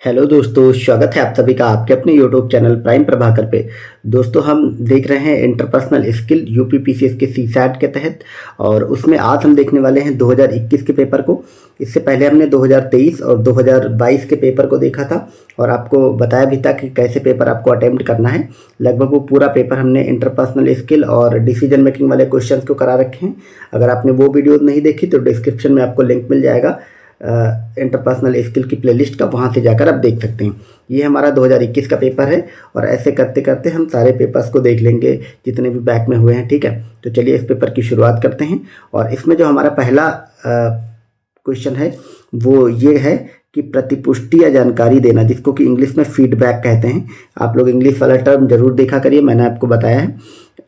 Hello दोस्तों, स्वागत है आप सभी का आपके अपने यूट्यूब चैनल प्राइम प्रभाकर पे। दोस्तों, हम देख रहे हैं इंटरपर्सनल स्किल यूपीपीसीएस के सीसैट के तहत, और उसमें आज हम देखने वाले हैं 2021 के पेपर को। इससे पहले हमने 2023 और 2022 के पेपर को देखा था और आपको बताया भी था कि कैसे पेपर आपको अटेम्प्ट करना है। लगभग वो पूरा पेपर हमने इंटरपर्सनल स्किल और डिसीजन मेकिंग वाले क्वेश्चंस को करा रखे हैं। अगर आपने वो वीडियो नहीं देखी तो डिस्क्रिप्शन में आपको लिंक मिल जाएगा इंटरपर्सनल स्किल की प्लेलिस्ट का, वहाँ से जाकर आप देख सकते हैं। ये हमारा 2021 का पेपर है और ऐसे करते करते हम सारे पेपर्स को देख लेंगे जितने भी बैक में हुए हैं। ठीक है, तो चलिए इस पेपर की शुरुआत करते हैं। और इसमें जो हमारा पहला क्वेश्चन है वो ये है कि प्रतिपुष्टि या जानकारी देना, जिसको कि इंग्लिश में फीडबैक कहते हैं। आप लोग इंग्लिश वाला टर्म जरूर देखा करिए, मैंने आपको बताया है।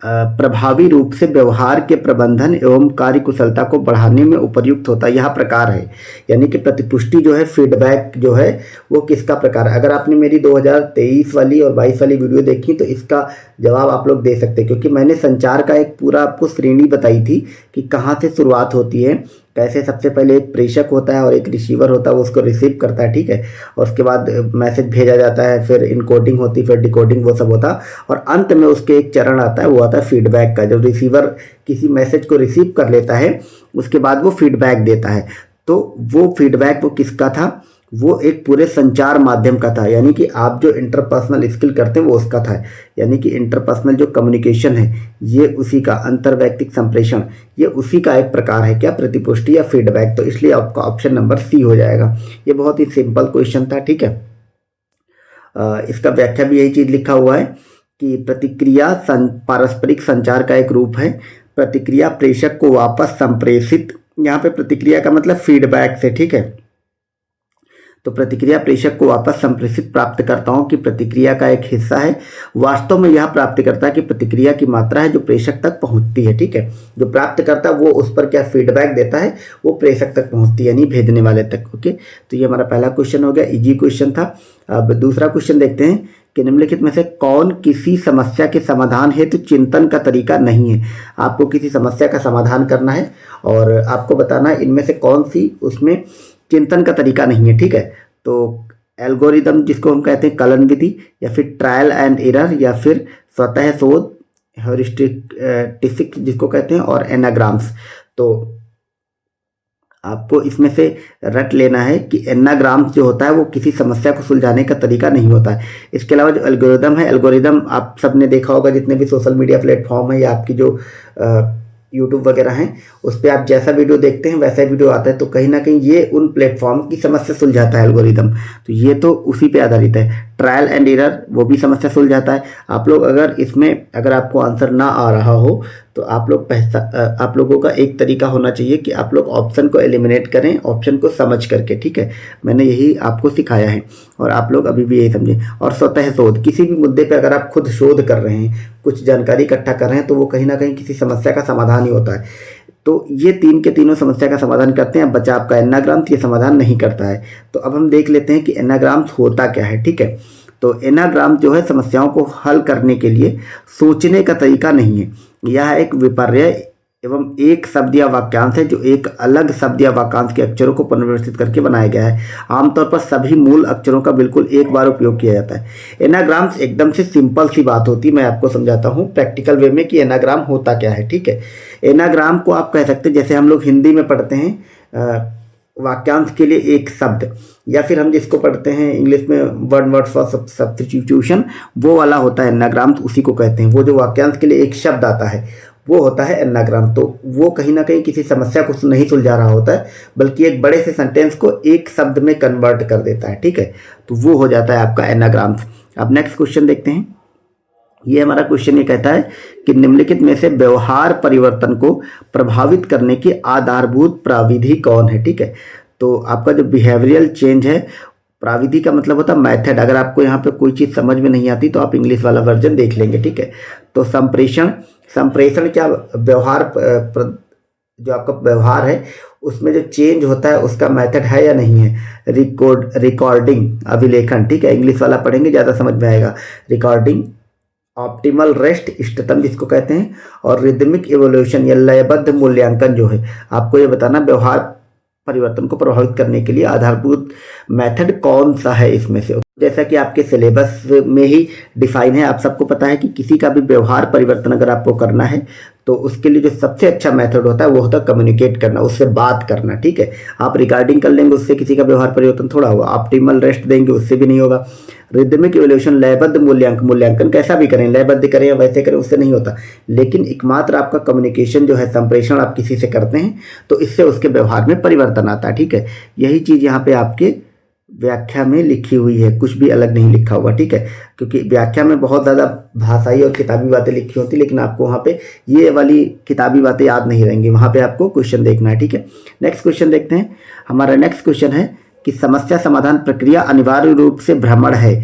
प्रभावी रूप से व्यवहार के प्रबंधन एवं कार्यकुशलता को बढ़ाने में उपयुक्त होता यह प्रकार है। यानी कि प्रतिपुष्टि जो है, फीडबैक जो है, वो किसका प्रकार है। अगर आपने मेरी 2023 वाली और 22 वाली वीडियो देखी तो इसका जवाब आप लोग दे सकते हैं, क्योंकि मैंने संचार का एक पूरा आपको श्रेणी बताई थी कि कहाँ से शुरुआत होती है, कैसे सबसे पहले एक प्रेषक होता है और एक रिसीवर होता है, वो उसको रिसीव करता है। ठीक है, और उसके बाद मैसेज भेजा जाता है, फिर इनकोडिंग होती है, फिर डिकोडिंग, वो सब होता है, और अंत में उसके एक चरण आता है, वो आता है फीडबैक का। जब रिसीवर किसी मैसेज को रिसीव कर लेता है उसके बाद वो फीडबैक देता है। तो वो फीडबैक वो किसका था, वो एक पूरे संचार माध्यम का था। यानी कि आप जो इंटरपर्सनल स्किल करते हैं वो उसका था। यानी कि इंटरपर्सनल जो कम्युनिकेशन है ये उसी का, अंतर्वैयक्तिक संप्रेषण, ये उसी का एक प्रकार है। क्या, प्रतिपुष्टि या फीडबैक। तो इसलिए आपका ऑप्शन नंबर सी हो जाएगा। ये बहुत ही सिंपल क्वेश्चन था। ठीक है, इसका व्याख्या भी यही चीज लिखा हुआ है कि प्रतिक्रिया पारस्परिक संचार का एक रूप है। प्रतिक्रिया प्रेषक को वापस संप्रेषित, यहाँ पे प्रतिक्रिया का मतलब फीडबैक से। ठीक है, तो प्रतिक्रिया प्रेषक को वापस संप्रेषित प्राप्तकर्ताओं की प्रतिक्रिया का एक हिस्सा है। वास्तव में यह प्राप्तकर्ता की प्रतिक्रिया की मात्रा है जो प्रेषक तक पहुंचती है। ठीक है, जो प्राप्तकर्ता वो उस पर क्या फीडबैक देता है, वो प्रेषक तक पहुंचती है, यानी भेजने वाले तक। ओके, तो ये हमारा पहला क्वेश्चन हो गया, इजी क्वेश्चन था। अब दूसरा क्वेश्चन देखते हैं कि निम्नलिखित में से कौन किसी समस्या के समाधान हेतु चिंतन का तरीका नहीं है। आपको किसी समस्या का समाधान करना है और आपको बताना है इनमें से कौन सी उसमें चिंतन का तरीका नहीं है। ठीक है, तो एल्गोरिदम जिसको हम कहते हैं कलन विधि, या फिर ट्रायल एंड एरर, या फिर स्वतः शोध, हेरिस्टिक जिसको कहते हैं, और एनाग्राम्स। तो आपको इसमें से रट लेना है कि एनाग्राम्स जो होता है वो किसी समस्या को सुलझाने का तरीका नहीं होता है। इसके अलावा जो एल्गोरिदम है, एल्गोरिदम आप सबने देखा होगा, जितने भी सोशल मीडिया प्लेटफॉर्म है या आपकी जो यूट्यूब वगैरह हैं, उस पर आप जैसा वीडियो देखते हैं वैसा वीडियो आता है। तो कहीं ना कहीं ये उन प्लेटफॉर्म की समस्या सुलझाता है एल्गोरिदम, तो ये तो उसी पे आधारित है। ट्रायल एंड एरर वो भी समस्या सुलझाता है। आप लोग अगर आपको आंसर ना आ रहा हो तो आप लोगों का एक तरीका होना चाहिए कि आप लोग ऑप्शन को एलिमिनेट करें, ऑप्शन को समझ करके। ठीक है, मैंने यही आपको सिखाया है और आप लोग अभी भी यही समझें। और स्वतः शोध, किसी भी मुद्दे पे अगर आप खुद शोध कर रहे हैं, कुछ जानकारी इकट्ठा कर रहे हैं, तो वो कहीं ना कहीं किसी समस्या का समाधान ही होता है। तो ये तीन के तीनों समस्या का समाधान करते हैं। अब बचा आपका एनाग्राम्स, ये समाधान नहीं करता है। तो अब हम देख लेते हैं कि एनाग्राम्स होता क्या है। ठीक है, तो एनाग्राम जो है समस्याओं को हल करने के लिए सोचने का तरीका नहीं है। यह एक विपर्य एवं एक शब्द या वाक्यांश है जो एक अलग शब्द या वाक्यांश के अक्षरों को पुनर्व्यवस्थित करके बनाया गया है। आमतौर पर सभी मूल अक्षरों का बिल्कुल एक बार उपयोग किया जाता है। एनाग्राम्स एकदम से सिंपल सी बात होती है, मैं आपको समझाता हूँ प्रैक्टिकल वे में कि एनाग्राम होता क्या है। ठीक है, एनाग्राम को आप कह सकते हैं, जैसे हम लोग हिंदी में पढ़ते हैं वाक्यांश के लिए एक शब्द, या फिर हम जिसको पढ़ते हैं इंग्लिश में वर्ड फॉर सब्स्टिट्यूशन, वो वाला होता है एनाग्राम, उसी को कहते हैं। वो जो वाक्यांश के लिए एक शब्द आता है वो होता है एनाग्राम। तो वो कहीं ना कहीं किसी समस्या को नहीं सुलझा रहा होता है, बल्कि एक बड़े से सेंटेंस को एक शब्द में कन्वर्ट कर देता है। ठीक है, तो वो हो जाता है आपका एनाग्राम। अब नेक्स्ट क्वेश्चन देखते हैं। ये हमारा क्वेश्चन ये कहता है कि निम्नलिखित में से व्यवहार परिवर्तन को प्रभावित करने की आधारभूत प्रविधि कौन है। ठीक है, तो आपका जो बिहेवियरल चेंज है, प्रविधि का मतलब होता है मेथड। अगर आपको यहाँ पे कोई चीज़ समझ में नहीं आती तो आप इंग्लिश वाला वर्जन देख लेंगे। ठीक है, तो संप्रेषण क्या, व्यवहार जो आपका व्यवहार है उसमें जो चेंज होता है उसका मेथड है या नहीं है। रिकॉर्डिंग, अभिलेखन। ठीक है, इंग्लिश वाला पढ़ेंगे ज़्यादा समझ में आएगा। रिकॉर्डिंग, ऑप्टिमल रेस्ट, इष्टतम जिसको कहते हैं, और रिदमिक इवोल्यूशन या लयबद्ध मूल्यांकन जो है, आपको ये बताना व्यवहार परिवर्तन को प्रभावित करने के लिए आधारभूत मेथड कौन सा है इसमें से। जैसा कि आपके सिलेबस में ही डिफाइन है, आप सबको पता है कि किसी का भी व्यवहार परिवर्तन अगर आपको करना है तो उसके लिए जो सबसे अच्छा मेथड होता है वो होता है कम्युनिकेट करना, उससे बात करना। ठीक है, आप रिगार्डिंग कर लेंगे उससे किसी का व्यवहार परिवर्तन थोड़ा होगा, ऑप्टिमल रेस्ट देंगे उससे भी नहीं होगा। रिदमिक इवोल्यूशन लयबद्ध मूल्यांकन कैसा भी करें, लयबद्ध करें या वैसे करें, उससे नहीं होता। लेकिन एकमात्र आपका कम्युनिकेशन जो है, संप्रेषण आप किसी से करते हैं तो इससे उसके व्यवहार में परिवर्तन आता है। ठीक है, यही चीज़ यहाँ पे आपके व्याख्या में लिखी हुई है, कुछ भी अलग नहीं लिखा हुआ। ठीक है, क्योंकि व्याख्या में बहुत ज़्यादा भाषाई और किताबी बातें लिखी होती, लेकिन आपको वहाँ पे ये वाली किताबी बातें याद नहीं रहेंगी, वहाँ पे आपको क्वेश्चन देखना है। ठीक है, नेक्स्ट क्वेश्चन देखते हैं। हमारा नेक्स्ट क्वेश्चन है कि समस्या समाधान प्रक्रिया अनिवार्य रूप से भ्रमण है।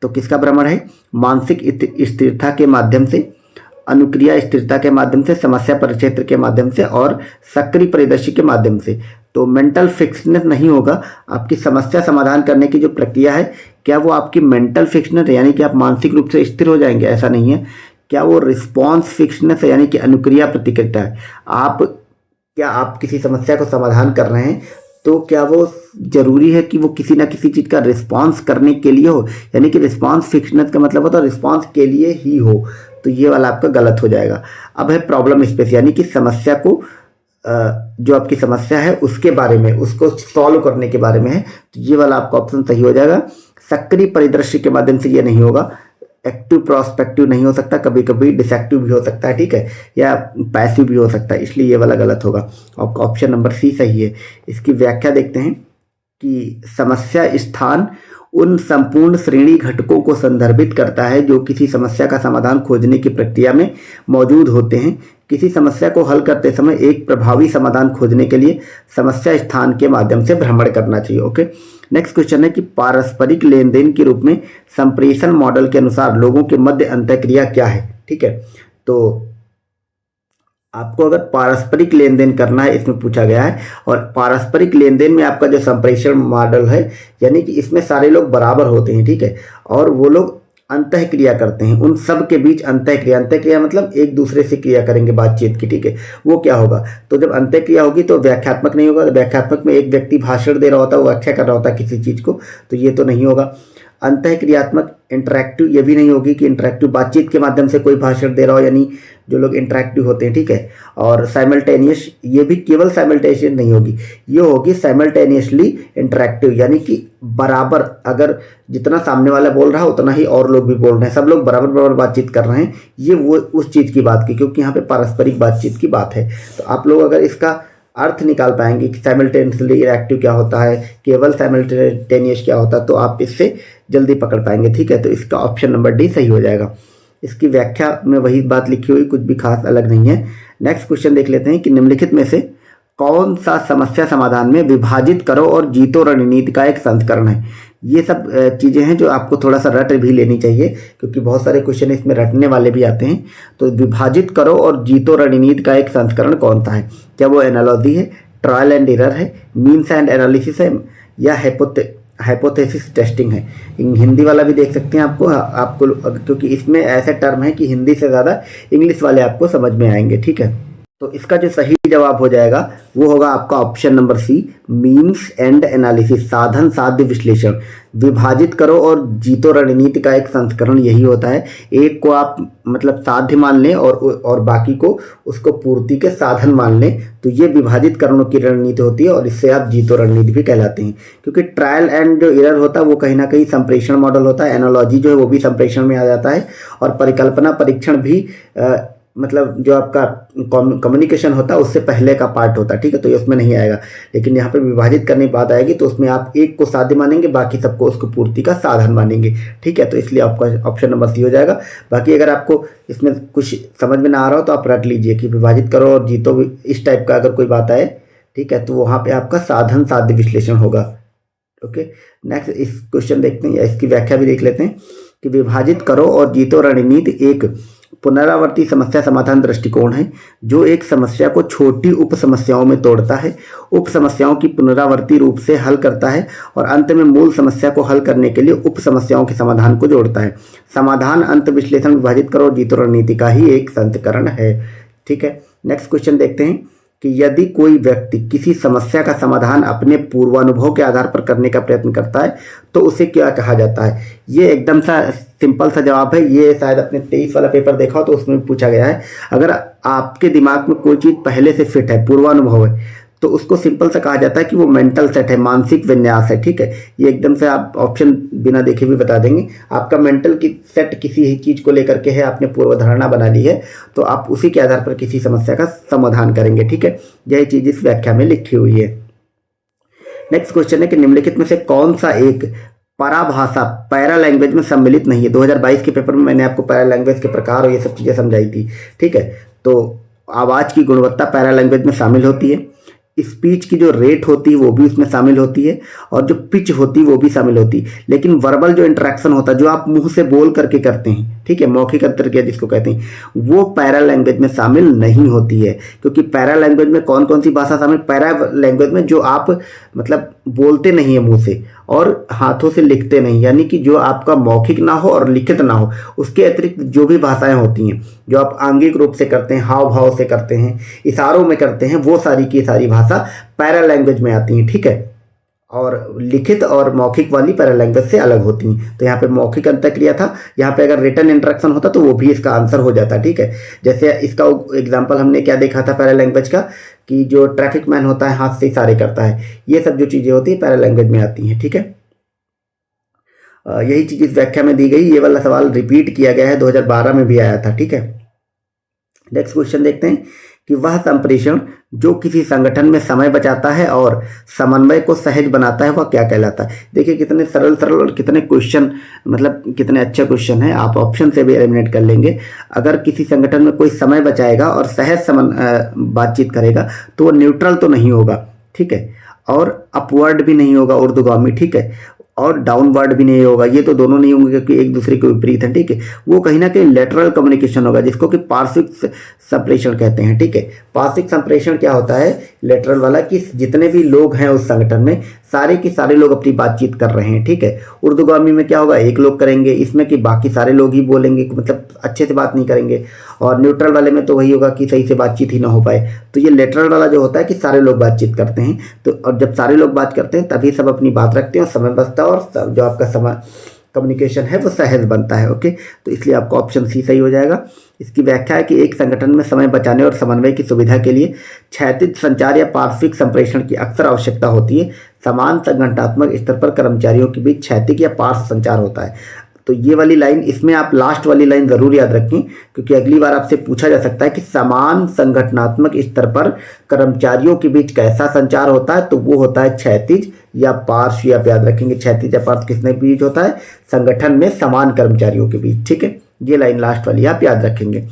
तो किसका भ्रमण है? मानसिक स्थिरता के माध्यम से, अनुक्रिया स्थिरता के माध्यम से, समस्या परिक्षेत्र के माध्यम से और सक्रिय परिदृश्य के माध्यम से। तो मेंटल फिक्सनेस नहीं होगा। आपकी समस्या समाधान करने की जो प्रक्रिया है, क्या वो आपकी मेंटल फिक्सनेस है यानी कि आप मानसिक रूप से स्थिर हो जाएंगे? ऐसा नहीं है। क्या वो रिस्पॉन्स फिक्सनेस है यानी कि अनुक्रिया प्रतिक्रिया है? आप किसी समस्या को समाधान कर रहे हैं तो क्या वो जरूरी है कि वो किसी ना किसी चीज़ का रिस्पॉन्स करने के लिए हो, यानी कि रिस्पॉन्स फिक्सनेस का मतलब होता है रिस्पॉन्स के लिए ही हो, तो ये वाला आपका गलत हो जाएगा। अब है प्रॉब्लम स्पेस, यानी कि समस्या को जो आपकी समस्या है उसके बारे में, उसको सॉल्व करने के बारे में है, तो ये वाला आपका ऑप्शन सही हो जाएगा। सक्रिय परिदृश्य के माध्यम से ये नहीं होगा, एक्टिव प्रोस्पेक्टिव नहीं हो सकता, कभी कभी डिसेक्टिव भी हो सकता है। ठीक है, या पैसिव भी हो सकता है, इसलिए ये वाला गलत होगा। आपका ऑप्शन नंबर सी सही है। इसकी व्याख्या देखते हैं कि समस्या स्थान उन संपूर्ण श्रेणी घटकों को संदर्भित करता है जो किसी समस्या का समाधान खोजने की प्रक्रिया में मौजूद होते हैं। किसी समस्या को हल करते समय एक प्रभावी समाधान खोजने के लिए समस्या स्थान के माध्यम से भ्रमण करना चाहिए। ओके, नेक्स्ट क्वेश्चन है कि पारस्परिक लेन देन के रूप में संप्रेषण मॉडल के अनुसार लोगों के मध्य अंतःक्रिया क्या है? ठीक है, तो आपको अगर पारस्परिक लेन देन करना है, इसमें पूछा गया है, और पारस्परिक लेन देन में आपका जो संप्रेषण मॉडल है, यानी कि इसमें सारे लोग बराबर होते हैं। ठीक है, और वो लोग अंतःक्रिया करते हैं, उन सब के बीच अंतःक्रिया मतलब एक दूसरे से क्रिया करेंगे बातचीत की। ठीक है, वो क्या होगा? तो जब अंतःक्रिया होगी तो व्याख्यात्मक नहीं होगा। व्याख्यात्मक में एक व्यक्ति भाषण दे रहा होता है, वो व्याख्या कर रहा होता है किसी चीज़ को, तो ये तो नहीं होगा। अंतःक्रियात्मक इंटरैक्टिव ये भी नहीं होगी कि इंटरैक्टिव बातचीत के माध्यम से कोई भाषण दे रहा हो, यानी जो लोग इंटरैक्टिव होते हैं। ठीक है, और साइमल्टेनियस ये भी केवल साइमल्टेनियस नहीं होगी, ये होगी साइमल्टेनियसली इंटरैक्टिव, यानी कि बराबर, अगर जितना सामने वाला बोल रहा है उतना ही और लोग भी बोल रहे हैं, सब लोग बराबर बराबर बातचीत कर रहे हैं। ये वो उस चीज़ की बात की, क्योंकि यहाँ पे पारस्परिक बातचीत की बात है। तो आप लोग अगर इसका अर्थ निकाल पाएंगे कि साइमल्टेनियसली इंटरैक्टिव क्या होता है, केवल साइमल्टेनियस क्या होता है, तो आप इससे जल्दी पकड़ पाएंगे। ठीक है, तो इसका ऑप्शन नंबर डी सही हो जाएगा। इसकी व्याख्या में वही बात लिखी हुई, कुछ भी खास अलग नहीं है। नेक्स्ट क्वेश्चन देख लेते हैं कि निम्नलिखित में से कौन सा समस्या समाधान में विभाजित करो और जीतो रणनीति का एक संस्करण है? ये सब चीज़ें हैं जो आपको थोड़ा सा रट भी लेनी चाहिए, क्योंकि बहुत सारे क्वेश्चन इसमें रटने वाले भी आते हैं। तो विभाजित करो और जीतो रणनीति का एक संस्करण कौन सा है? क्या वो एनालॉजी है, ट्रायल एंड एरर है, मीन्स एंड एनालिसिस है, या हाइपोथेसिस टेस्टिंग है? हिंदी वाला भी देख सकते हैं आपको, क्योंकि इसमें ऐसे टर्म है कि हिंदी से ज़्यादा इंग्लिश वाले आपको समझ में आएंगे। ठीक है, तो इसका जो सही जवाब हो जाएगा वो होगा आपका option number C, means and analysis, साधन साध्य विश्लेषण। विभाजित करो और जीतो रणनीति का एक संस्करण यही होता है, एक को आप मतलब साध्य मान लें और बाकी को उसको पूर्ति के साधन मान लें, तो ये विभाजित करणों की रणनीति होती है, और इससे आप जीतो रणनीति भी कहलाते हैं। क्योंकि ट्रायल एंड जो एरर होता है वो कहीं ना कहीं संप्रेषण मॉडल होता है, एनालॉजी जो है वो भी संप्रेषण में आ जाता है, और परिकल्पना परीक्षण भी मतलब जो आपका कम्युनिकेशन होता है उससे पहले का पार्ट होता है। ठीक है, तो ये उसमें नहीं आएगा, लेकिन यहाँ पे विभाजित करने की बात आएगी तो उसमें आप एक को साध्य मानेंगे, बाकी सबको उसको पूर्ति का साधन मानेंगे। ठीक है, तो इसलिए आपका ऑप्शन नंबर सी हो जाएगा। बाकी अगर आपको इसमें कुछ समझ में ना आ रहा हो तो आप रट लीजिए कि विभाजित करो और जीतो, इस टाइप का अगर कोई बात आए, ठीक है, तो वहाँ पर आपका साधन साध्य विश्लेषण होगा। ओके, नेक्स्ट इस क्वेश्चन देखते हैं, या इसकी व्याख्या भी देख लेते हैं कि विभाजित करो और जीतो रणनीति एक पुनरावर्ती समस्या समाधान दृष्टिकोण है जो एक समस्या को छोटी उप समस्याओं में तोड़ता है, उप समस्याओं की पुनरावर्ती रूप से हल करता है और अंत में मूल समस्या को हल करने के लिए उप समस्याओं के समाधान को जोड़ता है। समाधान अंत विश्लेषण विभाजित करो और जीतो रणनीति का ही एक संस्करण है। ठीक है, नेक्स्ट क्वेश्चन देखते हैं कि यदि कोई व्यक्ति किसी समस्या का समाधान अपने पूर्वानुभव के आधार पर करने का प्रयत्न करता है तो उसे क्या कहा जाता है। ये एकदम सा सिंपल सा जवाब है। ये शायद अपने 23 वाला पेपर देखा हो तो उसमें भी पूछा गया है। अगर आपके दिमाग में कोई चीज़ पहले से फिट है, पूर्वानुभव है, तो उसको सिंपल सा कहा जाता है कि वो मेंटल सेट है, मानसिक विन्यास है। ठीक है, ये एकदम से आप ऑप्शन बिना देखे भी बता देंगे। आपका मेंटल की सेट किसी ही चीज़ को लेकर के है, आपने पूर्व धारणा बना ली है, तो आप उसी के आधार पर किसी समस्या का समाधान करेंगे। ठीक है, यही चीज़ इस व्याख्या में लिखी हुई है। नेक्स्ट क्वेश्चन है कि निम्नलिखित में से कौन सा एक पराभाषा पैरा लैंग्वेज में सम्मिलित नहीं है। 2022 के पेपर में मैंने आपको पैरा लैंग्वेज के प्रकार और ये सब चीज़ें समझाई थी। ठीक है, तो आवाज़ की गुणवत्ता पैरा लैंग्वेज में शामिल होती है, स्पीच की जो रेट होती है वो भी उसमें शामिल होती है, और जो पिच होती है वो भी शामिल होती है। लेकिन वर्बल जो इंटरेक्शन होता है, जो आप मुंह से बोल करके करते हैं, ठीक है, मौखिक अंतर्क्रिया जिसको कहते हैं, वो पैरा लैंग्वेज में शामिल नहीं होती है। क्योंकि पैरा लैंग्वेज में कौन कौन सी भाषा शामिल, पैरा लैंग्वेज में जो आप मतलब बोलते नहीं है मुंह से और हाथों से लिखते नहीं, यानी कि जो आपका मौखिक ना हो और लिखित ना हो, उसके अतिरिक्त जो भी भाषाएं होती हैं, जो आप आंगिक रूप से करते हैं, हाव भाव से करते हैं, इशारों में करते हैं, वो सारी की सारी भाषा पैरा लैंग्वेज में आती हैं। ठीक है, और लिखित और मौखिक वाली पैरा लैंग्वेज से अलग होती हैं। तो यहाँ पे मौखिक अंतःक्रिया था, यहाँ पे अगर रिटन इंटरेक्शन होता तो वो भी इसका आंसर हो जाता। ठीक है, जैसे इसका एग्जांपल हमने क्या देखा था पैरा लैंग्वेज का, कि जो ट्रैफिक मैन होता है हाथ से इशारे करता है, ये सब जो चीज़ें होती हैं पैरा लैंग्वेज में आती हैं। ठीक है, यही चीज़ इस व्याख्या में दी गई। ये वाला सवाल रिपीट किया गया है, 2012 में भी आया था। ठीक है, नेक्स्ट क्वेश्चन देखते हैं कि वह संप्रेषण जो किसी संगठन में समय बचाता है और समन्वय को सहज बनाता है वह क्या कहलाता है। देखिए कितने सरल सरल और कितने क्वेश्चन, मतलब कितने अच्छे क्वेश्चन है। आप ऑप्शन से भी एलिमिनेट कर लेंगे। अगर किसी संगठन में कोई समय बचाएगा और सहज बातचीत करेगा तो वो न्यूट्रल तो नहीं होगा, ठीक है, और अपवर्ड भी नहीं होगा, ऊर्ध्वगामी, ठीक है, और डाउनवर्ड भी नहीं होगा। ये तो दोनों नहीं होंगे क्योंकि एक दूसरे के विपरीत है। ठीक है, वो कहीं ना कहीं लेटरल कम्युनिकेशन होगा, जिसको कि पार्श्विक संप्रेषण कहते हैं। ठीक है, पार्श्विक संप्रेषण क्या होता है, लेटरल वाला, कि जितने भी लोग हैं उस संगठन में सारे के सारे लोग अपनी बातचीत कर रहे हैं। ठीक है, ऊर्ध्वगामी में क्या होगा, एक लोग करेंगे, इसमें कि बाकी सारे लोग ही बोलेंगे, मतलब अच्छे से बात नहीं करेंगे। और न्यूट्रल वाले में तो वही होगा कि सही से बातचीत ही ना हो पाए। तो ये लेटरल वाला जो होता है कि सारे लोग बातचीत करते हैं, तो और जब सारे लोग बात करते हैं तभी सब अपनी बात रखते हैं और समय बचता है और जो आपका समय कम्युनिकेशन है वो सहज बनता है। ओके, तो इसलिए आपका ऑप्शन सी सही हो जाएगा। इसकी व्याख्या है कि एक संगठन में समय बचाने और समन्वय की सुविधा के लिए क्षैतिज संचार या पार्श्विक संप्रेषण की अक्सर आवश्यकता होती है। समान संगठनात्मक स्तर पर कर्मचारियों के बीच क्षैतिज या पार्श्व संचार होता है। तो ये वाली लाइन, इसमें आप लास्ट वाली लाइन जरूर याद रखें, क्योंकि अगली बार आपसे पूछा जा सकता है कि समान संगठनात्मक स्तर पर कर्मचारियों के बीच कैसा संचार होता है, तो वो होता है क्षैतिज या पार्श्व। आप याद रखेंगे क्षैतिज या पार्श्व किसने बीच होता है, संगठन में समान कर्मचारियों के बीच। ठीक है, ये लाइन लास्ट वाली आप याद रखेंगे।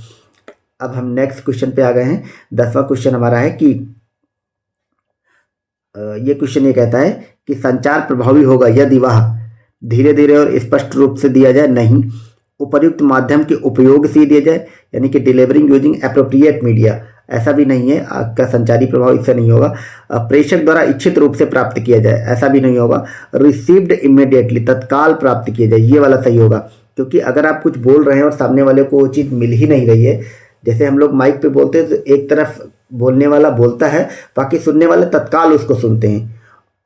अब हम नेक्स्ट क्वेश्चन पे आ गए हैं। 10वां क्वेश्चन हमारा है कि ये क्वेश्चन ये कहता है कि संचार प्रभावी होगा यदि वह धीरे धीरे और स्पष्ट रूप से दिया जाए, नहीं उपर्युक्त माध्यम के उपयोग से दिया जाए, यानी कि डिलीवरिंग यूजिंग एप्रोप्रिएट मीडिया, ऐसा भी नहीं है। आपका संचारी प्रभाव इससे नहीं होगा। प्रेषक द्वारा इच्छित रूप से प्राप्त किया जाए, ऐसा भी नहीं होगा। रिसीव्ड इमीडिएटली, तत्काल प्राप्त किया जाए, ये वाला सही होगा। क्योंकि अगर आप कुछ बोल रहे हैं और सामने वाले को वो चीज़ मिल ही नहीं रही है, जैसे हम लोग माइक पे बोलते हैं तो एक तरफ बोलने वाला बोलता है, बाकी सुनने वाले तत्काल उसको सुनते हैं।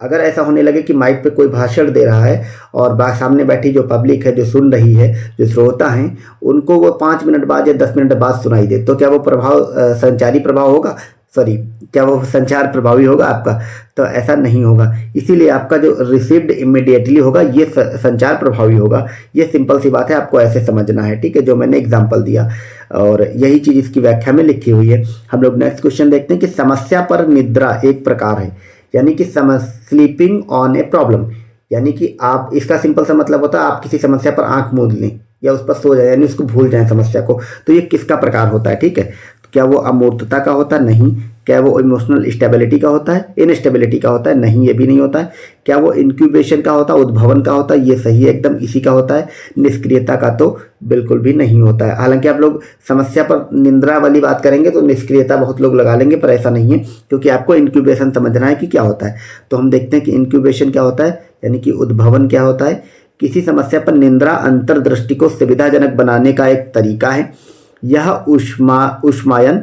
अगर ऐसा होने लगे कि माइक पे कोई भाषण दे रहा है और सामने बैठी जो पब्लिक है, जो सुन रही है, जो श्रोता हैं, उनको वो 5 मिनट बाद या 10 मिनट बाद सुनाई दे, तो क्या वो प्रभाव संचारी प्रभाव होगा, सॉरी, क्या वो संचार प्रभावी होगा आपका? तो ऐसा नहीं होगा। इसीलिए आपका जो रिसीव्ड इमीडिएटली होगा ये संचार प्रभावी होगा। ये सिंपल सी बात है, आपको ऐसे समझना है। ठीक है, जो मैंने एग्जाम्पल दिया, और यही चीज़ इसकी व्याख्या में लिखी हुई है। हम लोग नेक्स्ट क्वेश्चन देखते हैं कि समस्या पर निद्रा एक प्रकार है, यानी कि स्लीपिंग ऑन ए प्रॉब्लम, यानी कि आप, इसका सिंपल सा मतलब होता है आप किसी समस्या पर आंख मूंद लें या उस पर सो जाए, यानी उसको भूल जाएं समस्या को। तो ये किसका प्रकार होता है? ठीक है, तो क्या वो अमूर्तता का होता है? नहीं। क्या वो इमोशनल स्टेबिलिटी का होता है? इनस्टेबिलिटी का होता है? नहीं, ये भी नहीं होता है। क्या वो इंक्यूबेशन का होता है? उद्भवन का होता है? ये सही है एकदम, इसी का होता है। निष्क्रियता का तो बिल्कुल भी नहीं होता है। हालांकि आप लोग समस्या पर निंद्रा वाली बात करेंगे तो निष्क्रियता बहुत लोग लगा लेंगे, पर ऐसा नहीं है, क्योंकि आपको इंक्यूबेशन समझना है कि क्या होता है। तो हम देखते हैं कि इंक्यूबेशन क्या होता है, यानी कि उद्भवन क्या होता है। किसी समस्या पर निंद्रा अंतर्दृष्टि को सुविधाजनक बनाने का एक तरीका है। यह उष्मायन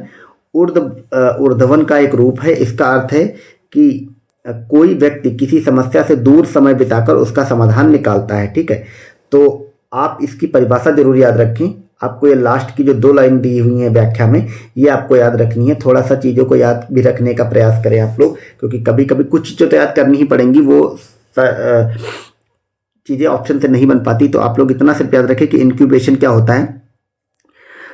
ऊर्ध्वन का एक रूप है। इसका अर्थ है कि कोई व्यक्ति किसी समस्या से दूर समय बिताकर उसका समाधान निकालता है। ठीक है, तो आप इसकी परिभाषा जरूर याद रखें। आपको ये लास्ट की जो 2 लाइन दी हुई है व्याख्या में, ये आपको याद रखनी है। थोड़ा सा चीज़ों को याद भी रखने का प्रयास करें आप लोग, क्योंकि कभी कभी कुछ चीज़ें तो याद करनी ही पड़ेंगी, वो चीज़ें ऑप्शन से नहीं बन पाती। तो आप लोग इतना सिर्फ याद रखें कि इंक्यूबेशन क्या होता है।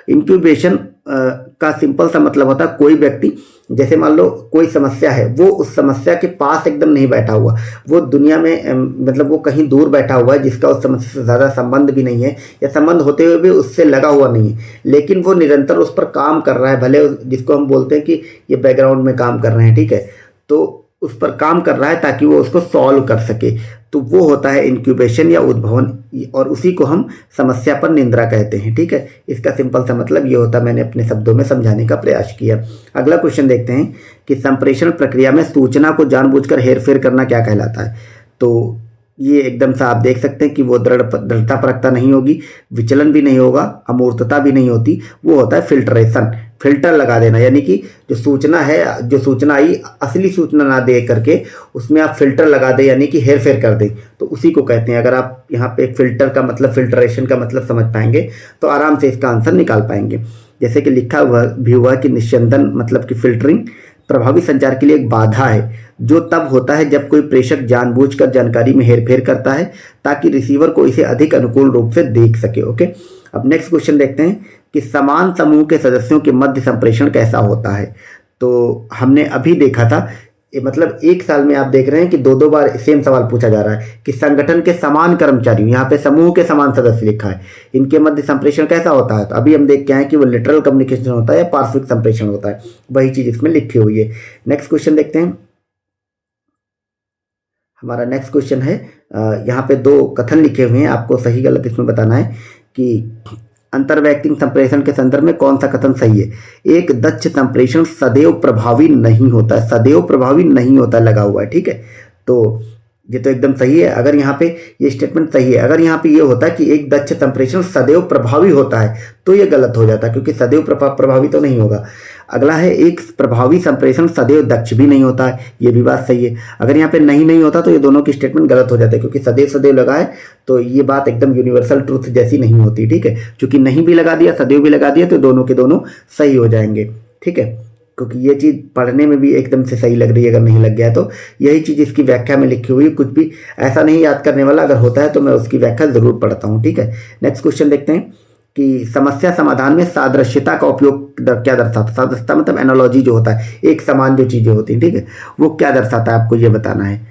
इंक्यूबेशन का सिंपल सा मतलब होता है, कोई व्यक्ति, जैसे मान लो कोई समस्या है, वो उस समस्या के पास एकदम नहीं बैठा हुआ, वो दुनिया में मतलब वो कहीं दूर बैठा हुआ है, जिसका उस समस्या से ज़्यादा संबंध भी नहीं है, या संबंध होते हुए भी उससे लगा हुआ नहीं है, लेकिन वो निरंतर उस पर काम कर रहा है, भले जिसको हम बोलते हैं कि ये बैकग्राउंड में काम कर रहे हैं। ठीक है, तो उस पर काम कर रहा है ताकि वो उसको सॉल्व कर सके, तो वो होता है इंक्यूबेशन या उद्भवन, और उसी को हम समस्या पर निंद्रा कहते हैं। ठीक है, इसका सिंपल सा मतलब ये होता है, मैंने अपने शब्दों में समझाने का प्रयास किया। अगला क्वेश्चन देखते हैं कि संप्रेषण प्रक्रिया में सूचना को जानबूझकर हेरफेर करना क्या कहलाता है। तो ये एकदम से आप देख सकते हैं कि वो दृढ़ता परकता नहीं होगी, विचलन भी नहीं होगा, अमूर्तता भी नहीं होती, वो होता है फिल्ट्रेशन, फिल्टर लगा देना। यानी कि जो सूचना है, जो सूचना आई, असली सूचना ना दे करके उसमें आप फिल्टर लगा दें, यानी कि हेर फेर कर दें, तो उसी को कहते हैं। अगर आप यहाँ पे फिल्टर का मतलब, फिल्ट्रेशन का मतलब समझ पाएंगे तो आराम से इसका आंसर निकाल पाएंगे। जैसे कि लिखा हुआ कि निस्यंदन मतलब कि फिल्टरिंग प्रभावी संचार के लिए एक बाधा है, जो तब होता है जब कोई प्रेषक जानबूझकर जानकारी में हेरफेर करता है ताकि रिसीवर को इसे अधिक अनुकूल रूप से देख सके। ओके, अब नेक्स्ट क्वेश्चन देखते हैं कि समान समूह के सदस्यों के मध्य संप्रेषण कैसा होता है। तो हमने अभी देखा था, मतलब एक साल में आप देख रहे हैं कि 2-2 बार सेम सवाल पूछा जा रहा है कि संगठन के समान कर्मचारियों, यहाँ पे समूह के समान सदस्य लिखा है, इनके मध्य संप्रेषण कैसा होता है। तो अभी हम देख के आए कि वो लिटरल कम्युनिकेशन होता है या पार्श्विक संप्रेषण होता है, वही चीज इसमें लिखी हुई है। नेक्स्ट क्वेश्चन देखते हैं। हमारा नेक्स्ट क्वेश्चन है, यहाँ पे 2 कथन लिखे हुए हैं, आपको सही गलत इसमें बताना है कि अंतर्वैयक्तिक संप्रेषण के संदर्भ में कौन सा कथन सही है। एक दक्ष संप्रेषण सदैव प्रभावी नहीं होता, सदैव प्रभावी नहीं होता लगा हुआ है। ठीक है, तो ये तो एकदम सही है। अगर यहाँ पे ये स्टेटमेंट सही है, अगर यहाँ पे ये होता है कि एक दक्ष संप्रेषण सदैव प्रभावी होता है, तो ये गलत हो जाता है, क्योंकि सदैव प्रभावी तो नहीं होगा। अगला है, एक प्रभावी संप्रेषण सदैव दक्ष भी नहीं होता है, ये भी बात सही है। अगर यहाँ पे नहीं होता तो ये दोनों की स्टेटमेंट गलत हो जाते हैं, क्योंकि सदैव लगा है तो ये बात एकदम यूनिवर्सल ट्रूथ जैसी नहीं होती। ठीक है, क्योंकि नहीं भी लगा दिया, सदैव भी लगा दिया, तो दोनों के दोनों सही हो जाएंगे। ठीक है, क्योंकि ये चीज़ पढ़ने में भी एकदम से सही लग रही है, अगर नहीं लग गया तो यही चीज़ इसकी व्याख्या में लिखी हुई, कुछ भी ऐसा नहीं याद करने वाला, अगर होता है तो मैं उसकी व्याख्या जरूर पढ़ता हूँ। ठीक है, नेक्स्ट क्वेश्चन देखते हैं कि समस्या समाधान में सादृश्यता का उपयोग क्या दर्शाता है। सादृश्यता मतलब एनालॉजी जो होता है, एक समान जो चीज़ें होती हैं, ठीक है, वो क्या दर्शाता है, आपको ये बताना है।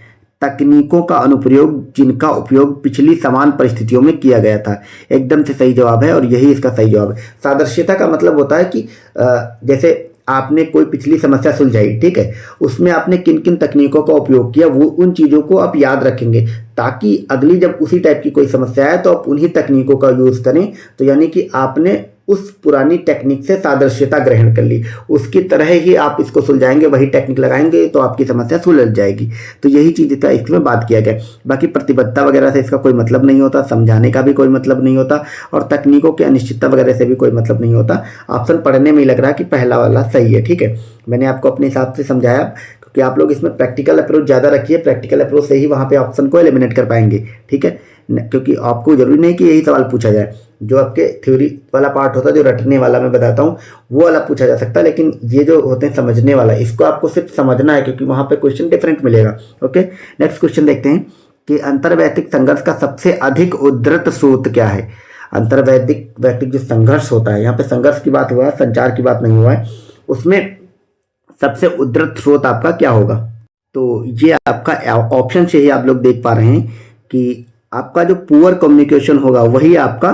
तकनीकों का अनुप्रयोग जिनका उपयोग पिछली समान परिस्थितियों में किया गया था, एकदम से सही जवाब है और यही इसका सही जवाब है। सादृश्यता का मतलब होता है कि जैसे आपने कोई पिछली समस्या सुलझाई, ठीक है, उसमें आपने किन किन तकनीकों का उपयोग किया, वो उन चीज़ों को आप याद रखेंगे, ताकि अगली जब उसी टाइप की कोई समस्या आए तो आप उन्हीं तकनीकों का यूज़ करें। तो यानी कि आपने उस पुरानी टेक्निक से सादृश्यता ग्रहण कर ली, उसकी तरह ही आप इसको सुलझाएंगे, वही टेक्निक लगाएंगे तो आपकी समस्या सुलझ जाएगी। तो यही चीज़ का इसमें बात किया गया। बाकी प्रतिबद्धता वगैरह से इसका कोई मतलब नहीं होता, समझाने का भी कोई मतलब नहीं होता, और तकनीकों की अनिश्चितता वगैरह से भी कोई मतलब नहीं होता। ऑप्शन पढ़ने में ही लग रहा है कि पहला वाला सही है। ठीक है, मैंने आपको अपने हिसाब से समझाया कि आप लोग इसमें प्रैक्टिकल अप्रोच ज़्यादा रखिए, प्रैक्टिकल अप्रोच से ही वहाँ पे ऑप्शन को एलिमिनेट कर पाएंगे। ठीक है, क्योंकि आपको जरूरी नहीं कि यही सवाल पूछा जाए, जो आपके थ्योरी वाला पार्ट होता है, जो रटने वाला मैं बताता हूँ, वो वाला पूछा जा सकता है, लेकिन ये जो होते हैं समझने वाला, इसको आपको सिर्फ समझना है, क्योंकि वहाँ पे क्वेश्चन डिफरेंट मिलेगा। ओके, नेक्स्ट क्वेश्चन देखते हैं कि अंतर्वैयक्तिक संघर्ष का सबसे अधिक उद्धृत स्रोत क्या है। अंतर्वैयक्तिक जो संघर्ष होता है, यहाँ पे संघर्ष की बात हुआ है, संचार की बात नहीं हुआ है, उसमें सबसे उद्धृत स्रोत आपका क्या होगा। तो ये आपका ऑप्शन से ही आप लोग देख पा रहे हैं कि आपका जो पुअर कम्युनिकेशन होगा वही आपका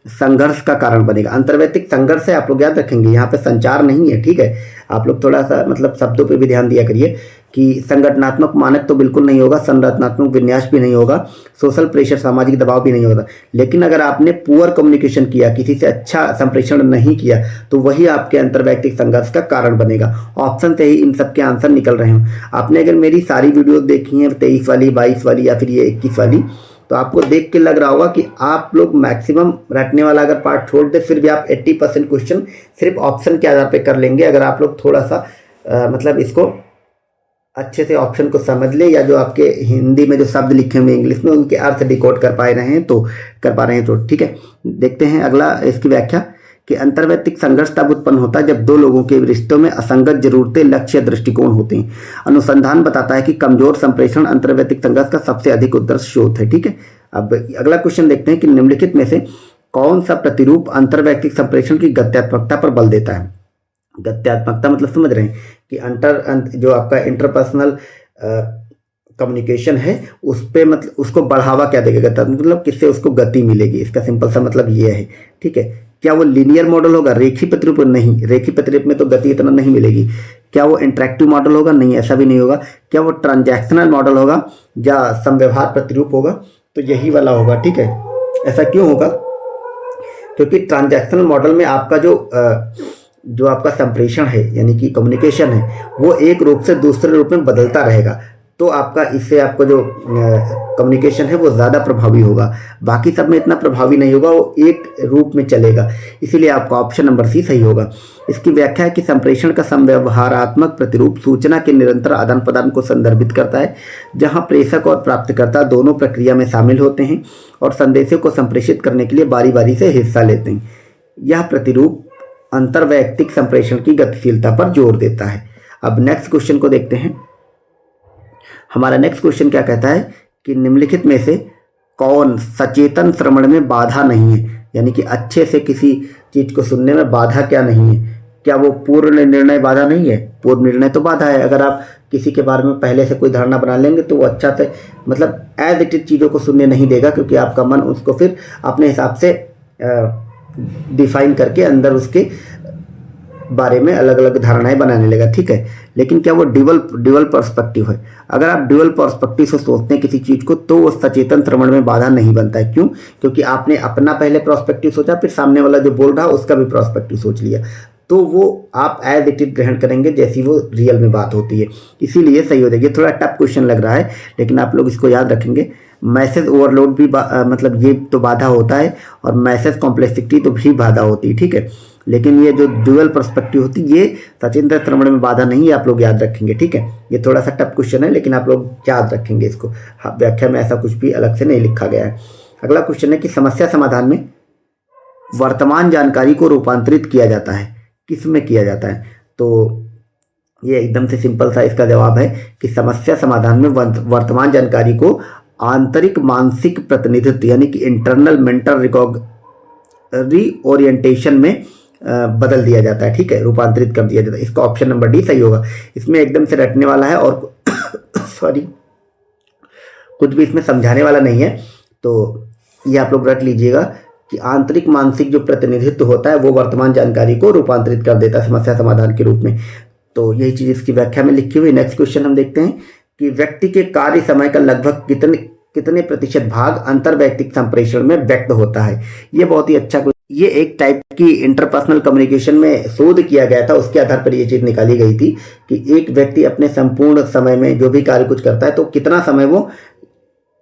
संघर्ष का कारण बनेगा। अंतर्वैयक्तिक संघर्ष है, आप लोग याद रखेंगे, यहाँ पे संचार नहीं है। ठीक है, आप लोग थोड़ा सा मतलब शब्दों पे भी ध्यान दिया करिए कि संगठनात्मक मानक तो बिल्कुल नहीं होगा, संरचनात्मक विन्यास भी नहीं होगा, सोशल प्रेशर सामाजिक दबाव भी नहीं होगा। लेकिन अगर आपने पुअर कम्युनिकेशन किया, किसी से अच्छा संप्रेषण नहीं किया, तो वही आपके अंतर्वैयक्तिक संघर्ष का कारण बनेगा। ऑप्शन से ही इन सब के आंसर निकल रहे हों। आपने अगर मेरी सारी वीडियो देखी हैं, 23 वाली, 22 वाली या फिर ये 21 वाली, तो आपको देख के लग रहा होगा कि आप लोग मैक्सिमम रटने वाला अगर पार्ट छोड़ दे फिर भी आप 80% क्वेश्चन सिर्फ ऑप्शन के आधार पे कर लेंगे, अगर आप लोग थोड़ा सा मतलब इसको अच्छे से ऑप्शन को समझ ले, या जो आपके हिंदी में जो शब्द लिखे हुए इंग्लिश में उनके अर्थ डिकोड कर पा रहे हैं तो ठीक है। देखते हैं अगला इसकी व्याख्या कि अंतर्वैयक्तिक संघर्ष तब उत्पन्न होता है जब दो लोगों के रिश्तों में असंगत जरूरतें, लक्ष्य, दृष्टिकोण होते हैं। अनुसंधान बताता है कि कमजोर संप्रेषण अंतर्वैयक्तिक संघर्ष का सबसे अधिक उत्कर्ष स्रोत है। ठीक है, अब अगला क्वेश्चन देखते हैं कि निम्नलिखित में से कौन सा प्रतिरूप अंतर्वैयक्तिक संप्रेषण की गत्यात्मकता पर बल देता है। गत्यात्मकता मतलब समझ रहे हैं कि जो आपका इंटरपर्सनल कम्युनिकेशन है उस पे मतलब उसको बढ़ावा क्या देगा, मतलब किससे उसको गति मिलेगी, इसका सिंपल सा मतलब ये है। ठीक है, क्या वो लीनियर मॉडल होगा, रेखीय प्रतिरूप? नहीं, रेखीय प्रतिरूप में तो गति इतना नहीं मिलेगी। क्या वो इंटरेक्टिव मॉडल होगा? नहीं, ऐसा भी नहीं होगा। क्या वो ट्रांजैक्शनल मॉडल होगा या संव्यवहार प्रतिरूप होगा? तो यही वाला होगा। ठीक है, ऐसा क्यों होगा? क्योंकि ट्रांजैक्शनल मॉडल में आपका जो आपका संप्रेषण है यानी कि कम्युनिकेशन है वो एक रूप से दूसरे रूप में बदलता रहेगा, तो आपका इससे आपका जो कम्युनिकेशन है वो ज़्यादा प्रभावी होगा। बाकी सब में इतना प्रभावी नहीं होगा, वो एक रूप में चलेगा। इसीलिए आपका ऑप्शन नंबर सी सही होगा। इसकी व्याख्या है कि संप्रेषण का संव्यवहारात्मक प्रतिरूप सूचना के निरंतर आदान प्रदान को संदर्भित करता है, जहां प्रेषक और प्राप्तकर्ता दोनों प्रक्रिया में शामिल होते हैं और संदेशों को संप्रेषित करने के लिए बारी बारी से हिस्सा लेते हैं। यह प्रतिरूप अंतर्वैयक्तिक संप्रेषण की गतिशीलता पर जोर देता है। अब नेक्स्ट क्वेश्चन को देखते हैं। हमारा नेक्स्ट क्वेश्चन क्या कहता है कि निम्नलिखित में से कौन सचेतन श्रवण में बाधा नहीं है, यानी कि अच्छे से किसी चीज को सुनने में बाधा क्या नहीं है। क्या वो पूर्ण निर्णय बाधा नहीं है? पूर्ण निर्णय तो बाधा है। अगर आप किसी के बारे में पहले से कोई धारणा बना लेंगे तो वो अच्छा से मतलब एज इट इज चीज़ों को सुनने नहीं देगा, क्योंकि आपका मन उसको फिर अपने हिसाब से डिफाइन करके अंदर उसके बारे में अलग अलग धारणाएं बनाने लगा। ठीक है, लेकिन क्या वो ड्यूअल पर्सपेक्टिव है? अगर आप ड्यूअल पर्सपेक्टिव से सोचते हैं किसी चीज को तो वो सचेतन श्रवण में बाधा नहीं बनता है। क्यों? क्योंकि आपने अपना पहले पर्सपेक्टिव सोचा, फिर सामने वाला जो बोल रहा उसका भी पर्सपेक्टिव सोच लिया, तो वो आप एज इट इज ग्रहण करेंगे जैसी वो रियल में बात होती है। इसीलिए सही हो जाएगी। थोड़ा टफ क्वेश्चन लग रहा है लेकिन आप लोग इसको याद रखेंगे। मैसेज ओवरलोड भी मतलब ये तो बाधा होता है, और मैसेज कॉम्प्लेक्सिटी तो भी बाधा होती है। ठीक है, लेकिन ये जो ड्यूअल पर्सपेक्टिव होती है ये सचेतन श्रवण में बाधा नहीं है, आप लोग याद रखेंगे। ठीक है, ये थोड़ा सा टफ क्वेश्चन है लेकिन आप लोग याद रखेंगे इसको। व्याख्या में ऐसा कुछ भी अलग से नहीं लिखा गया है। अगला क्वेश्चन है कि समस्या समाधान में वर्तमान जानकारी को रूपांतरित किया जाता है, किस में किया जाता है? तो ये एकदम से सिंपल सा इसका जवाब है कि समस्या समाधान में वर्तमान जानकारी को आंतरिक मानसिक प्रतिनिधित्व यानी कि इंटरनल मेंटल रीओरिएंटेशन में बदल दिया जाता है। ठीक है, रूपांतरित कर दिया जाता है। इसका ऑप्शन नंबर डी सही होगा। इसमें एकदम से रटने वाला है और सॉरी कुछ भी इसमें समझाने वाला नहीं है, तो ये आप लोग रट लीजिएगा कि आंतरिक मानसिक जो प्रतिनिधित्व होता है वो वर्तमान जानकारी को रूपांतरित कर देता है समस्या समाधान के रूप में। तो यही चीज इसकी व्याख्या में लिखी हुई। नेक्स्ट क्वेश्चन हम देखते हैं कि व्यक्ति के कार्य समय का लगभग कितने प्रतिशत भाग अंतर्वैयक्तिक संप्रेषण में व्यक्त होता है। ये बहुत ही अच्छा, ये एक टाइप की इंटरपर्सनल कम्युनिकेशन में शोध किया गया था, उसके आधार पर ये चीज निकाली गई थी कि एक व्यक्ति अपने संपूर्ण समय में जो भी कार्य कुछ करता है तो कितना समय वो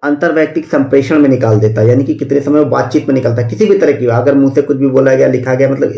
अंतर्वैयक्तिक संप्रेषण में निकाल देता है, यानी कि कितने समय वो बातचीत में निकलता है किसी भी तरह की। अगर मुंह से कुछ भी बोला गया, लिखा गया, मतलब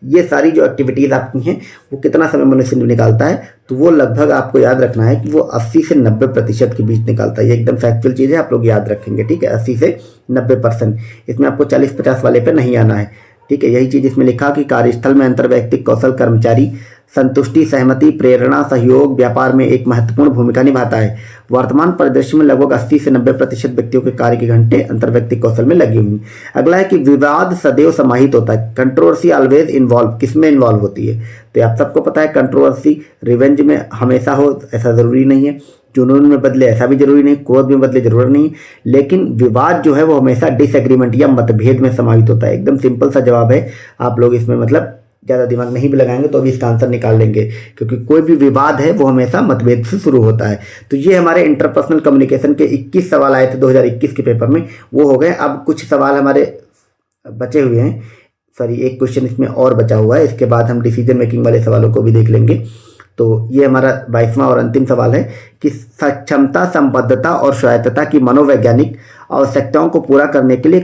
ये सारी जो एक्टिविटीज आपकी हैं वो कितना समय मनुष्य निकालता है, तो वो लगभग आपको याद रखना है कि वो 80 से 90% के बीच निकालता है। ये एकदम फैक्चुअल चीज़ है, आप लोग याद रखेंगे। ठीक है, 80 से 90%। इसमें आपको 40-50 वाले पे नहीं आना है। ठीक है, यही चीज़ इसमें लिखा कि कार्यस्थल में अंतर्वैयक्तिक कौशल कर्मचारी संतुष्टि, सहमति, प्रेरणा, सहयोग, व्यापार में एक महत्वपूर्ण भूमिका निभाता है। वर्तमान परिदृश्य में लगभग 80 से 90% व्यक्तियों के कार्य के घंटे अंतर्वैयक्तिक कौशल में लगी हुई। अगला है कि विवाद सदैव समाहित होता है। कंट्रोवर्सी ऑलवेज इन्वॉल्व, किसमें इन्वॉल्व होती है? तो आप सबको पता है कंट्रोवर्सी रिवेंज में हमेशा हो ऐसा जरूरी नहीं है, जुनून में बदले ऐसा भी जरूरी नहीं, क्रोध में बदले जरूरी नहीं, लेकिन विवाद जो है वो हमेशा डिसएग्रीमेंट या मतभेद में समाहित होता है। एकदम सिंपल सा जवाब है। आप लोग इसमें मतलब ज़्यादा दिमाग नहीं भी लगाएंगे तो भी इसका आंसर निकाल लेंगे, क्योंकि कोई भी विवाद है वो हमेशा मतभेद से शुरू होता है। तो ये हमारे इंटरपर्सनल कम्युनिकेशन के 21 सवाल आए थे 2021 के पेपर में, वो हो गए। अब कुछ सवाल हमारे बचे हुए हैं, सॉरी एक क्वेश्चन इसमें और बचा हुआ है, इसके बाद हम डिसीजन मेकिंग वाले सवालों को भी देख लेंगे। तो ये हमारा 22वां और अंतिम सवाल है कि सक्षमता, संबद्धता और स्वायत्तता की मनोवैज्ञानिक आवश्यकताओं को पूरा करने के लिए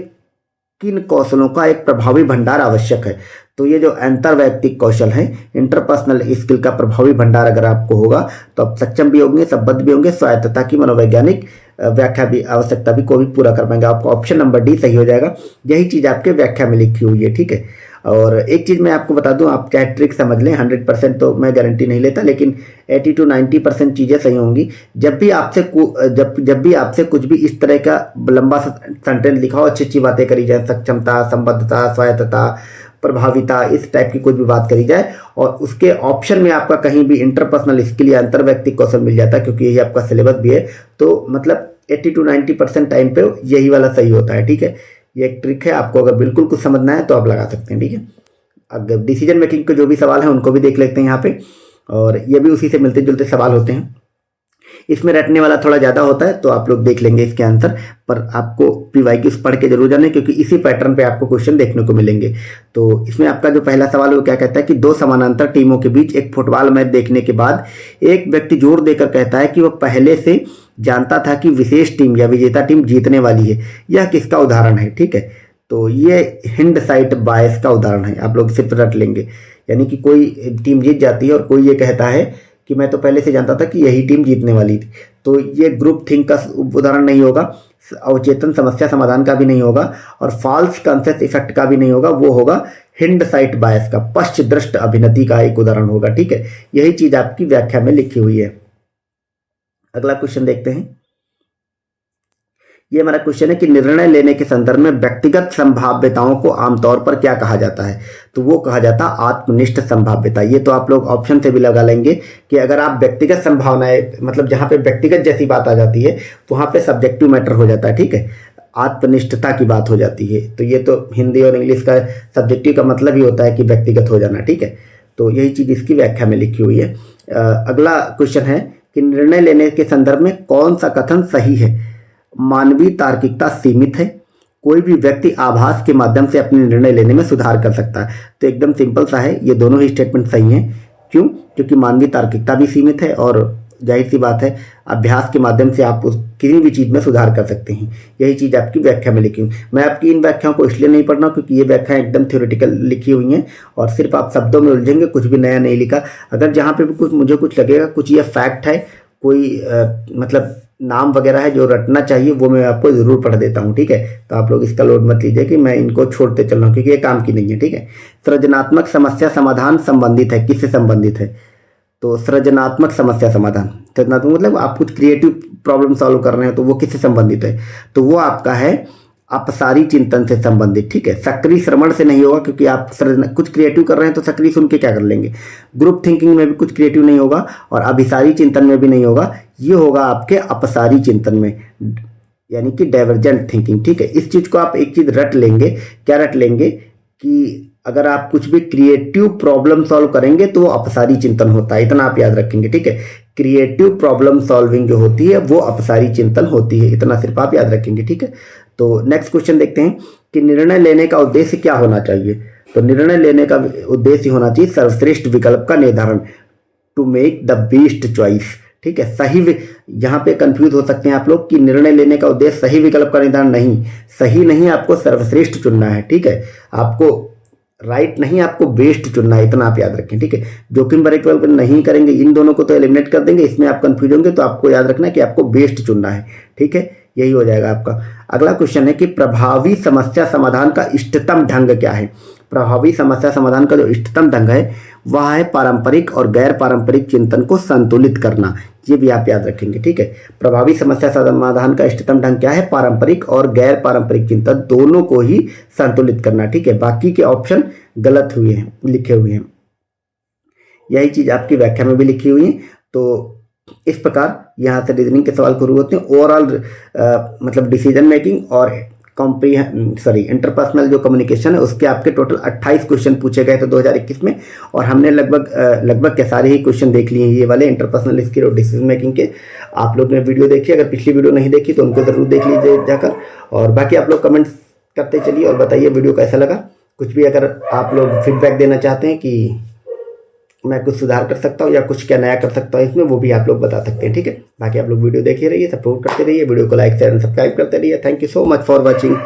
किन कौशलों का एक प्रभावी भंडार आवश्यक है। तो ये जो अंतर्वैयक्तिक कौशल है, इंटरपर्सनल स्किल का प्रभावी भंडार अगर आपको होगा तो आप सक्षम भी होंगे, संबद्ध भी होंगे, स्वायत्तता की मनोवैज्ञानिक व्याख्या भी, आवश्यकता भी को भी पूरा कर पाएंगे। आपका ऑप्शन नंबर डी सही हो जाएगा। यही चीज़ आपके व्याख्या में लिखी हुई है, ठीक है। और एक चीज़ मैं आपको बता दूं, आप चाहे ट्रिक समझ लें, 100% तो मैं गारंटी नहीं लेता, लेकिन 80 to 90% चीज़ें सही होंगी। जब भी आपसे कुछ भी इस तरह का लंबा सेंटेंस लिखा हो, अच्छी अच्छी बातें करी जाए, सक्षमता, संबद्धता, स्वायत्तता, प्रभाविता, इस टाइप की कुछ भी बात करी जाए और उसके ऑप्शन में आपका कहीं भी इंटरपर्सनल स्किल या अंतर्वैयक्तिक कौशल मिल जाता है, क्योंकि यही आपका सिलेबस भी है, तो मतलब 80 to 90% टाइम पे यही वाला सही होता है, ठीक है। ये एक ट्रिक है, आपको अगर बिल्कुल कुछ समझना है तो आप लगा सकते हैं, ठीक है। अगर डिसीजन मेकिंग के जो भी सवाल हैं उनको भी देख लेते हैं यहाँ पे, और ये भी उसी से मिलते जुलते सवाल होते हैं। इसमें रटने वाला थोड़ा ज़्यादा होता है, तो आप लोग देख लेंगे इसके आंसर, पर आपको PYQs पढ़ के जरूर जाने, क्योंकि इसी पैटर्न पे आपको क्वेश्चन देखने को मिलेंगे। तो इसमें आपका जो पहला सवाल है वो क्या कहता है कि दो समानांतर टीमों के बीच एक फुटबॉल मैच देखने के बाद एक व्यक्ति जोर देकर कहता है कि वह पहले से जानता था कि विशेष टीम या विजेता टीम जीतने वाली है। यह किसका उदाहरण है, ठीक है। तो ये हिंडसाइट बायस का उदाहरण है, आप लोग सिर्फ रट लेंगे। यानी कि कोई टीम जीत जाती है और कोई ये कहता है कि मैं तो पहले से जानता था कि यही टीम जीतने वाली थी। तो ये ग्रुप थिंक का उदाहरण नहीं होगा, अवचेतन समस्या समाधान का भी नहीं होगा, और फॉल्स कॉन्सेप्ट इफेक्ट का भी नहीं होगा। वो होगा हिंडसाइट बायस का, पश्चदृष्ट अभिनति का एक उदाहरण होगा, ठीक है। यही चीज आपकी व्याख्या में लिखी हुई है। अगला क्वेश्चन देखते हैं। ये हमारा क्वेश्चन है कि निर्णय लेने के संदर्भ में व्यक्तिगत संभाव्यताओं को आमतौर पर क्या कहा जाता है। तो वो कहा जाता है आत्मनिष्ठ संभाव्यता। ये तो आप लोग ऑप्शन से भी लगा लेंगे कि अगर आप व्यक्तिगत संभावनाएं, मतलब जहां पे व्यक्तिगत जैसी बात आ जाती है वहां पे सब्जेक्टिव मैटर हो जाता है, ठीक है, आत्मनिष्ठता की बात हो जाती है। तो ये तो हिंदी और इंग्लिश का सब्जेक्टिव का मतलब ही होता है कि व्यक्तिगत हो जाना, ठीक है। तो यही चीज इसकी व्याख्या में लिखी हुई है। अगला क्वेश्चन है कि निर्णय लेने के संदर्भ में कौन सा कथन सही है। मानवीय तार्किकता सीमित है, कोई भी व्यक्ति आभास के माध्यम से अपने निर्णय लेने में सुधार कर सकता है। तो एकदम सिंपल सा है, ये दोनों ही स्टेटमेंट सही हैं। क्यों? क्योंकि मानवीय तार्किकता भी सीमित है और जाहिर सी बात है अभ्यास के माध्यम से आप किसी भी चीज़ में सुधार कर सकते हैं। यही चीज़ आपकी व्याख्या में लिखी हुई। मैं आपकी इन व्याख्याओं को इसलिए नहीं पढ़ रहा हूँ क्योंकि ये व्याख्याएं एकदम थ्योरेटिकल लिखी हुई हैं और सिर्फ आप शब्दों में उलझेंगे, कुछ भी नया नहीं लिखा। अगर जहाँ पे भी कुछ मुझे कुछ लगेगा कुछ ये फैक्ट है, कोई मतलब नाम वगैरह है जो रटना चाहिए, वो मैं आपको जरूर पढ़ देता हूँ, ठीक है। तो आप लोग इसका लोड मत लीजिए कि मैं इनको छोड़ते चल रहा हूँ, क्योंकि ये काम की नहीं है, ठीक है। सृजनात्मक समस्या समाधान संबंधित है, किससे संबंधित है? तो सृजनात्मक समस्या समाधान, सृजनात्मक मतलब आप कुछ क्रिएटिव प्रॉब्लम सॉल्व कर रहे हैं, तो वो किससे संबंधित है? तो वो आपका है अपसारी चिंतन से संबंधित, ठीक है। सक्रिय श्रवण से नहीं होगा, क्योंकि आप कुछ क्रिएटिव कर रहे हैं तो सक्रिय सुन के क्या कर लेंगे। ग्रुप थिंकिंग में भी कुछ क्रिएटिव नहीं होगा और अभिसारी चिंतन में भी नहीं होगा। ये होगा आपके अपसारी चिंतन में, यानी कि डाइवर्जेंट थिंकिंग, ठीक है। इस चीज को आप एक चीज रट लेंगे। क्या रट लेंगे? कि अगर आप कुछ भी क्रिएटिव प्रॉब्लम सॉल्व करेंगे तो वो अपसारी चिंतन होता है, इतना आप याद रखेंगे, ठीक है। क्रिएटिव प्रॉब्लम सॉल्विंग जो होती है वो अपसारी चिंतन होती है, इतना सिर्फ आप याद रखेंगे, ठीक है। तो नेक्स्ट क्वेश्चन देखते हैं कि निर्णय लेने का उद्देश्य क्या होना चाहिए। तो निर्णय लेने का उद्देश्य होना चाहिए सर्वश्रेष्ठ विकल्प का निर्धारण, to make the best choice, ठीक है। सही, यहाँ पे कंफ्यूज हो सकते हैं आप लोग कि निर्णय लेने का उद्देश्य सही विकल्प का निर्धारण, नहीं, सही नहीं, आपको सर्वश्रेष्ठ चुनना है, ठीक है। आपको राइट नहीं, आपको बेस्ट चुनना है, इतना आप याद रखें, ठीक है। जोखिम भरे विकल्प नहीं करेंगे, इन दोनों को तो एलिमिनेट कर देंगे, इसमें आप कंफ्यूज होंगे, तो आपको याद रखना है कि आपको बेस्ट चुनना है, ठीक है। यही हो जाएगा आपका। अगला क्वेश्चन है कि प्रभावी समस्या समाधान का इष्टतम ढंग क्या है। प्रभावी समस्या समाधान का जो इष्टतम ढंग है वह है पारंपरिक और गैर पारंपरिक चिंतन को संतुलित करना। ये भी आप याद रखेंगे, ठीक है। प्रभावी समस्या समाधान का इष्टतम ढंग क्या है? पारंपरिक और गैर पारंपरिक चिंतन दोनों को ही संतुलित करना, ठीक है। बाकी के ऑप्शन गलत हुए हैं, लिखे हुए हैं। यही चीज आपकी व्याख्या में भी लिखी हुई है। तो इस प्रकार यहाँ से रीजनिंग के सवाल शुरू होते हैं। ओवरऑल मतलब डिसीजन मेकिंग और इंटरपर्सनल जो कम्युनिकेशन है उसके आपके टोटल 28 क्वेश्चन पूछे गए थे 2021 में, और हमने लगभग के सारे ही क्वेश्चन देख लिए हैं ये वाले इंटरपर्सनल स्किल और डिसीजन मेकिंग के। आप लोग ने वीडियो देखी, अगर पिछली वीडियो नहीं देखी तो उनको जरूर देख लीजिए जाकर, और बाकी आप लोग कमेंट्स करते चलिए और बताइए वीडियो कैसा लगा। कुछ भी अगर आप लोग फीडबैक देना चाहते हैं कि मैं कुछ सुधार कर सकता हूँ या कुछ क्या नया कर सकता हूँ इसमें, वो भी आप लोग बता सकते हैं। ठीक है, बाकी आप लोग वीडियो देखते रहिए, सपोर्ट करते रहिए, वीडियो को लाइक शेयर एंड सब्सक्राइब करते रहिए। Thank you so much for watching.